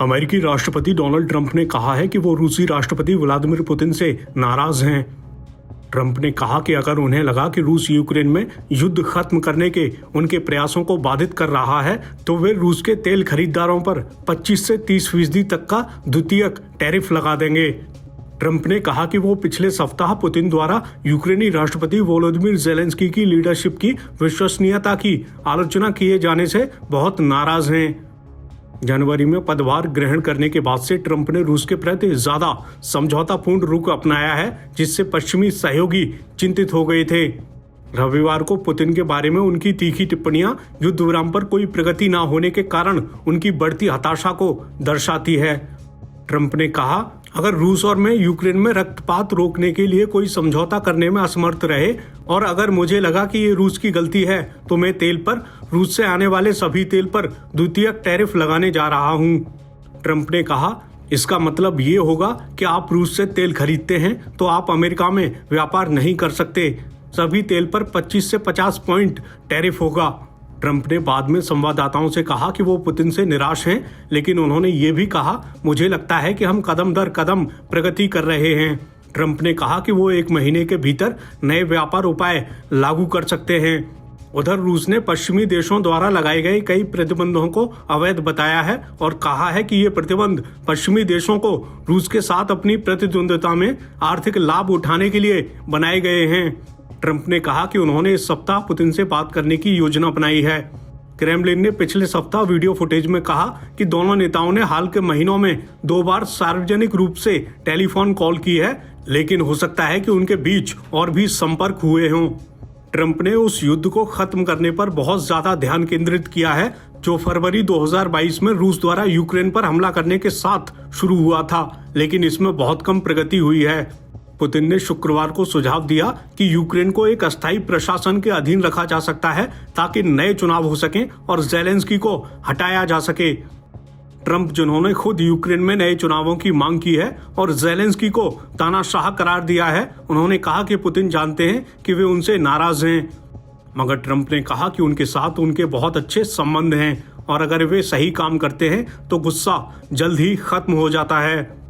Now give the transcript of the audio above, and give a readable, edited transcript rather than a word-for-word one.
अमेरिकी राष्ट्रपति Donald Trump ने कहा है कि वो रूसी राष्ट्रपति व्लादिमीर पुतिन से नाराज हैं। ट्रंप ने कहा कि अगर उन्हें लगा कि रूस यूक्रेन में युद्ध खत्म करने के उनके प्रयासों को बाधित कर रहा है तो वे रूस के तेल खरीदारों पर 25 से 30% तक का द्वितीयक टैरिफ लगा देंगे। ट्रंप ने कहा कि वो पिछले सप्ताह पुतिन द्वारा यूक्रेनी राष्ट्रपति वोलोदिमीर ज़ेलेंस्की की लीडरशिप की विश्वसनीयता की आलोचना किए जाने से बहुत नाराज हैं। जनवरी में पदभार ग्रहण करने के बाद से ट्रंप ने रूस के प्रति ज्यादा समझौतापूर्ण रुख अपनाया है, जिससे पश्चिमी सहयोगी चिंतित हो गए थे। रविवार को पुतिन के बारे में उनकी तीखी टिप्पणियां युद्ध विराम पर कोई प्रगति न होने के कारण उनकी बढ़ती हताशा को दर्शाती है। ट्रंप ने कहा, अगर रूस और मैं यूक्रेन में रक्तपात रोकने के लिए कोई समझौता करने में असमर्थ रहे और अगर मुझे लगा कि ये रूस की गलती है तो मैं तेल पर रूस से आने वाले सभी तेल पर द्वितीयक टैरिफ लगाने जा रहा हूं। ट्रंप ने कहा, इसका मतलब ये होगा कि आप रूस से तेल खरीदते हैं तो आप अमेरिका में व्यापार नहीं कर सकते। सभी तेल पर 25 से 50 पॉइंट टैरिफ होगा। ट्रंप ने बाद में संवाददाताओं से कहा कि वो पुतिन से निराश हैं, लेकिन उन्होंने ये भी कहा, मुझे लगता है कि हम कदम दर कदम प्रगति कर रहे हैं। ट्रंप ने कहा कि वो 1 महीने के भीतर नए व्यापार उपाय लागू कर सकते हैं। उधर रूस ने पश्चिमी देशों द्वारा लगाए गए कई प्रतिबंधों को अवैध बताया है और कहा है कि ये प्रतिबंध पश्चिमी देशों को रूस के साथ अपनी प्रतिद्वंद्विता में आर्थिक लाभ उठाने के लिए बनाए गए हैं। ट्रंप ने कहा कि उन्होंने इस सप्ताह पुतिन से बात करने की योजना बनाई है। क्रेमलिन ने पिछले सप्ताह वीडियो फुटेज में कहा कि दोनों नेताओं ने हाल के महीनों में 2 बार सार्वजनिक रूप से टेलीफोन कॉल की है, लेकिन हो सकता है कि उनके बीच और भी संपर्क हुए हों। ट्रंप ने उस युद्ध को खत्म करने पर बहुत ज्यादा ध्यान केंद्रित किया है जो फरवरी 2022 में रूस द्वारा यूक्रेन पर हमला करने के साथ शुरू हुआ था, लेकिन इसमें बहुत कम प्रगति हुई है। पुतिन ने शुक्रवार को सुझाव दिया कि यूक्रेन को एक अस्थायी प्रशासन के अधीन रखा जा सकता है ताकि नए चुनाव हो सकें और ज़ेलेंस्की को हटाया जा सके। ट्रंप, जिन्होंने खुद यूक्रेन में नए चुनावों की मांग की है और ज़ेलेंस्की को तानाशाह करार दिया है, उन्होंने कहा कि पुतिन जानते हैं कि वे उनसे नाराज हैं, मगर ट्रंप ने कहा कि उनके साथ उनके बहुत अच्छे संबंध हैं और अगर वे सही काम करते हैं तो गुस्सा जल्द ही खत्म हो जाता है।